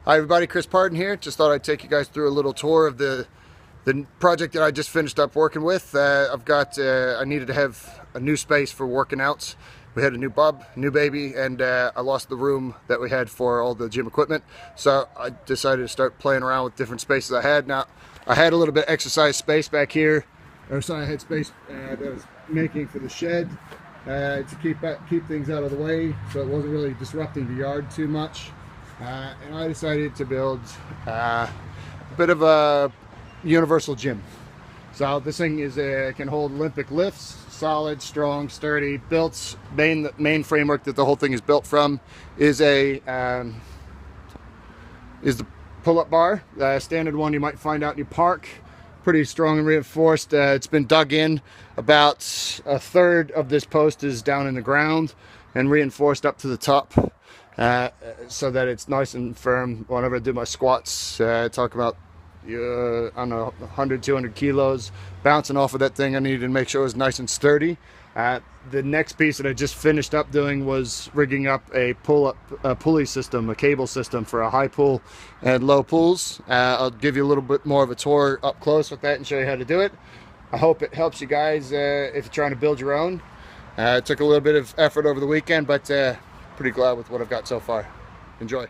Hi everybody, Chris Pardon here. Just thought I'd take you guys through a little tour of the project that I just finished up working with. I needed to have a new space for working out. We had a new bub, new baby, and I lost the room that we had for all the gym equipment. So I decided to start playing around with different spaces I had. Now, I had a little bit of exercise space back here. I had space that I was making for the shed to keep things out of the way, so it wasn't really disrupting the yard too much. And I decided to build a bit of a universal gym. So this thing can hold Olympic lifts, solid, strong, sturdy. Built the main framework that the whole thing is built from is the pull-up bar, standard one you might find out in your park. Pretty strong and reinforced. It's been dug in. About a third of this post is down in the ground and reinforced up to the top. So that it's nice and firm whenever I do my squats. Talk about I don't know, 100, 200 kilos bouncing off of that thing. I needed to make sure it was nice and sturdy. The next piece that I just finished up doing was rigging up a pulley system, a cable system for a high pull and low pulls. I'll give you a little bit more of a tour up close with that and show you how to do it. I hope it helps you guys if you're trying to build your own. It took a little bit of effort over the weekend, but pretty glad with what I've got so far. Enjoy.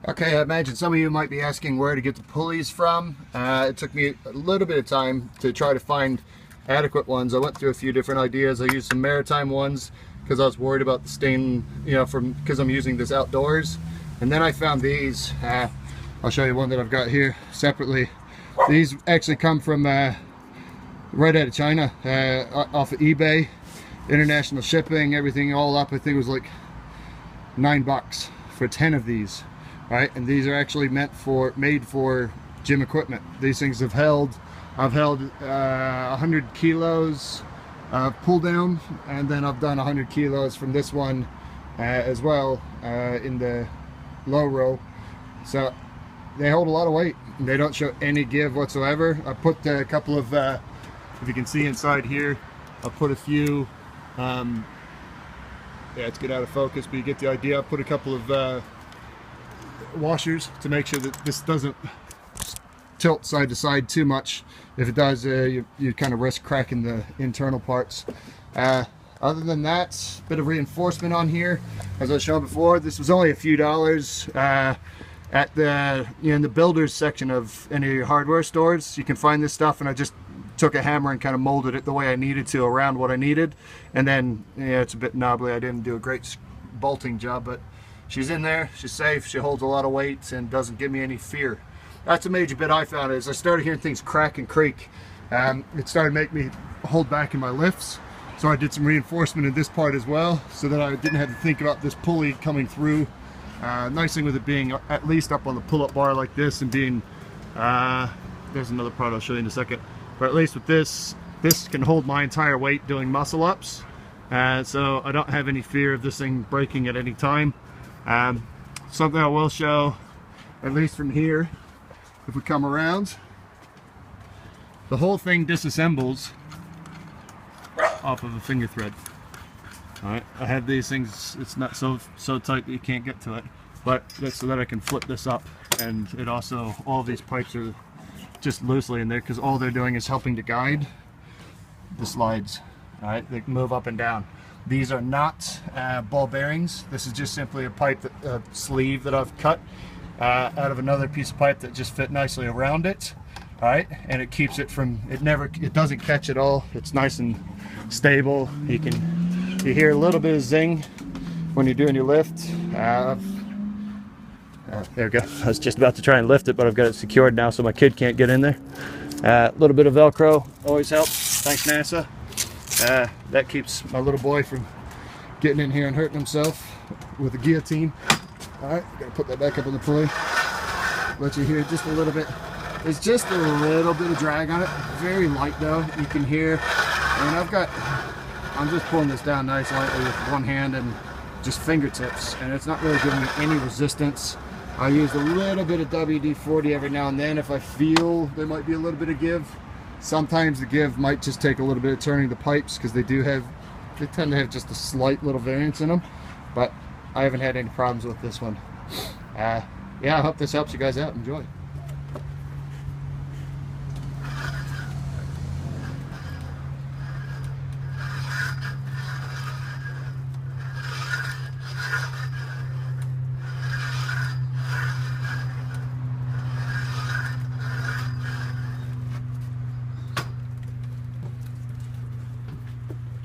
Okay, I imagine some of you might be asking where to get the pulleys from. It took me a little bit of time to try to find adequate ones. I went through a few different ideas. I used some maritime ones because I was worried about the stain, because I'm using this outdoors. And then I found these. I'll show you one that I've got here separately. These actually come from right out of China, off of eBay. International shipping, everything all up, I think it was like $9 for 10 of these, right? And these are actually made for gym equipment. These things I've held 100 kilos pull down, and then I've done 100 kilos from this one as well in the low row. So they hold a lot of weight and they don't show any give whatsoever. I put a couple of, if you can see inside here, I'll put a few yeah, it's get out of focus, but you get the idea. I put a couple of washers to make sure that this doesn't tilt side to side too much. If it does, you kind of risk cracking the internal parts. Other than that, a bit of reinforcement on here. As I showed before, this was only a few dollars at the in the builders section of any of your hardware stores. You can find this stuff, and I just took a hammer and kind of molded it the way I needed to around what I needed. And then, yeah, it's a bit knobbly. I didn't do a great bolting job, but she's in there, she's safe, she holds a lot of weight and doesn't give me any fear. That's a major bit I found. As I started hearing things crack and creak, it started making me hold back in my lifts. So I did some reinforcement in this part as well, so that I didn't have to think about this pulley coming through. Nice thing with it being at least up on the pull-up bar like this, and being there's another part I'll show you in a second. But at least with this can hold my entire weight doing muscle ups, so I don't have any fear of this thing breaking at any time. Something I will show, at least from here, if we come around, the whole thing disassembles off of a finger thread. Alright, I have these things, it's not so tight that you can't get to it, but that's so that I can flip this up, and it also, all these pipes are just loosely in there because all they're doing is helping to guide the slides. All right, they move up and down. These are not ball bearings. This is just simply a pipe, sleeve that I've cut out of another piece of pipe that just fit nicely around it. All right, and it keeps it from, it doesn't catch at all. It's nice and stable. You hear a little bit of zing when you're doing your lift. There we go. I was just about to try and lift it, but I've got it secured now so my kid can't get in there. A little bit of Velcro always helps. Thanks, NASA. That keeps my little boy from getting in here and hurting himself with a guillotine. Alright, gotta put that back up on the pulley. Let you hear just a little bit. There's just a little bit of drag on it. Very light though. You can hear. And I'm just pulling this down nice lightly with one hand and just fingertips. And it's not really giving me any resistance. I use a little bit of WD-40 every now and then if I feel there might be a little bit of give. Sometimes the give might just take a little bit of turning the pipes because they tend to have just a slight little variance in them. But I haven't had any problems with this one. yeah, I hope this helps you guys out. Enjoy.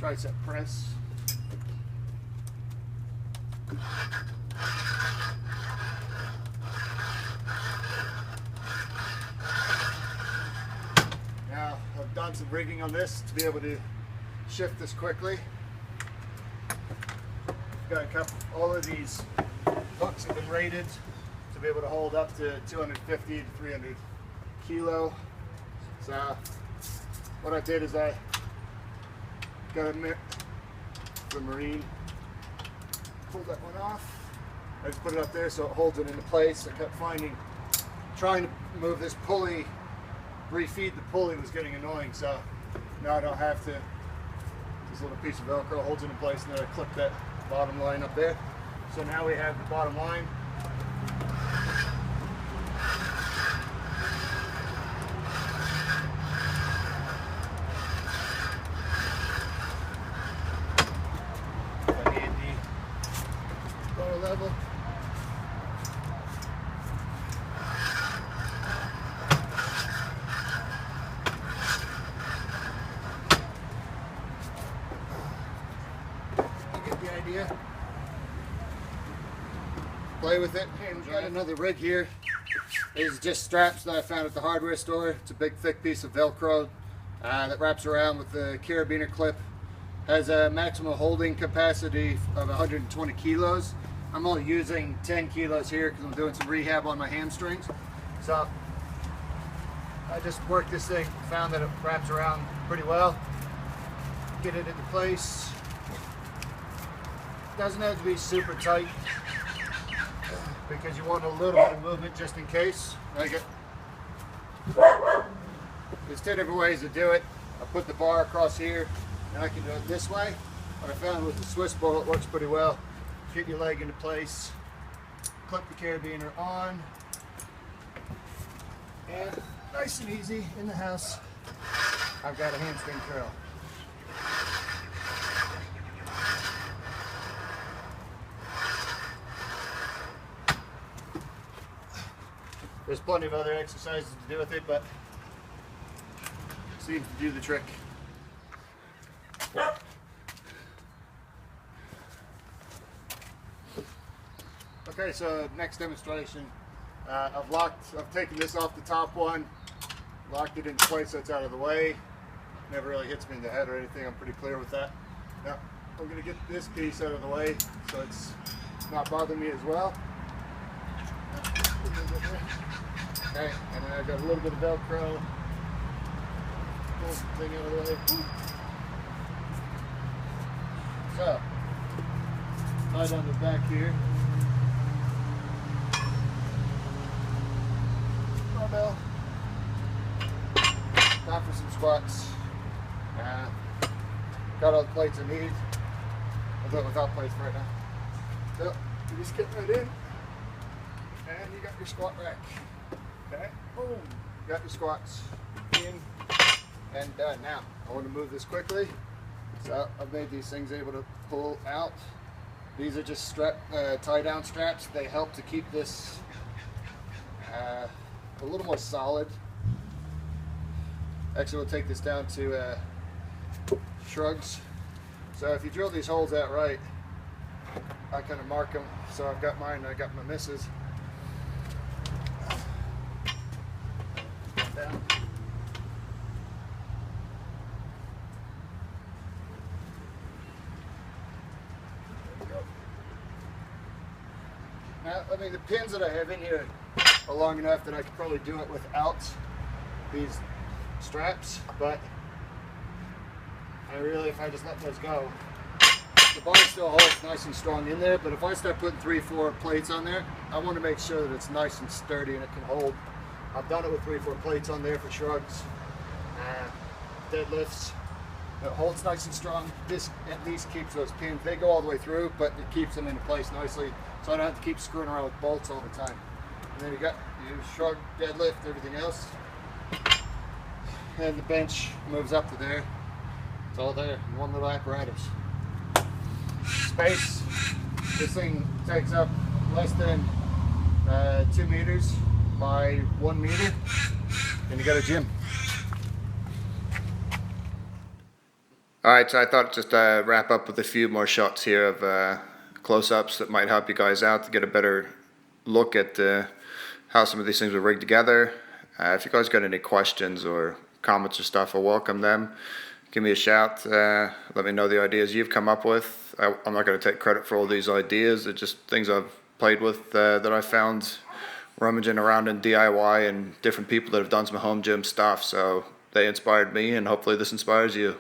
Tricep press. Now, I've done some rigging on this to be able to shift this quickly. Got a couple, all of these hooks have been rated to be able to hold up to 250 to 300 kilo. So what I did is I got the marine, pulled that one off. I just put it up there so it holds it into place. I kept trying to move this pulley, refeed the pulley was getting annoying, so now I don't have to. This little piece of Velcro holds it in place, and then I clip that bottom line up there. So now we have the bottom line. Level. You get the idea. Play with it. We've got another rig here. These are just straps that I found at the hardware store. It's a big thick piece of Velcro that wraps around with the carabiner clip. Has a maximum holding capacity of 120 kilos. I'm only using 10 kilos here because I'm doing some rehab on my hamstrings. So I just worked this thing, found that it wraps around pretty well. Get it into place. Doesn't have to be super tight because you want a little bit of movement just in case. Like it. There's 2 different ways to do it. I put the bar across here and I can do it this way. What I found with the Swiss ball, it works pretty well. Get your leg into place, clip the carabiner on, and nice and easy in the house, I've got a hamstring curl. There's plenty of other exercises to do with it, but it seems to do the trick. Okay, so next demonstration, I've taken this off the top one, locked it into place so it's out of the way. Never really hits me in the head or anything, I'm pretty clear with that. Now, I'm going to get this piece out of the way so it's not bothering me as well. Okay, and then I've got a little bit of Velcro. Pull the thing out of the way. So, right on the back here. Barbell. Time for some squats. Got all the plates I need. I'll do it without plates right now. So you just get right in, and you got your squat rack. Okay, boom. You got your squats in and done. Now I want to move this quickly. So I've made these things able to pull out. These are just tie down straps. They help to keep this a little more solid. Actually, we'll take this down to shrugs. So if you drill these holes out right, I kind of mark them. So I've got mine, I got my misses. Down. Now, I mean, the pins that I have in here are long enough that I could probably do it without these straps, but if I just let those go, the bar still holds nice and strong in there, but if I start putting 3-4 plates on there, I want to make sure that it's nice and sturdy and it can hold. I've done it with 3-4 plates on there for shrugs, deadlifts. It holds nice and strong. This at least keeps those pins. They go all the way through, but it keeps them into place nicely, so I don't have to keep screwing around with bolts all the time. And then you shrug, deadlift, everything else. And the bench moves up to there. It's all there in one little apparatus. Space, this thing takes up less than 2 meters by 1 meter, and you got a gym. Alright, so I thought just wrap up with a few more shots here of close-ups that might help you guys out to get a better look at how some of these things were rigged together. If you guys got any questions or comments or stuff, I welcome them. Give me a shout. Let me know the ideas you've come up with. I'm not going to take credit for all these ideas. They're just things I've played with that I found rummaging around in DIY and different people that have done some home gym stuff. So they inspired me, and hopefully this inspires you.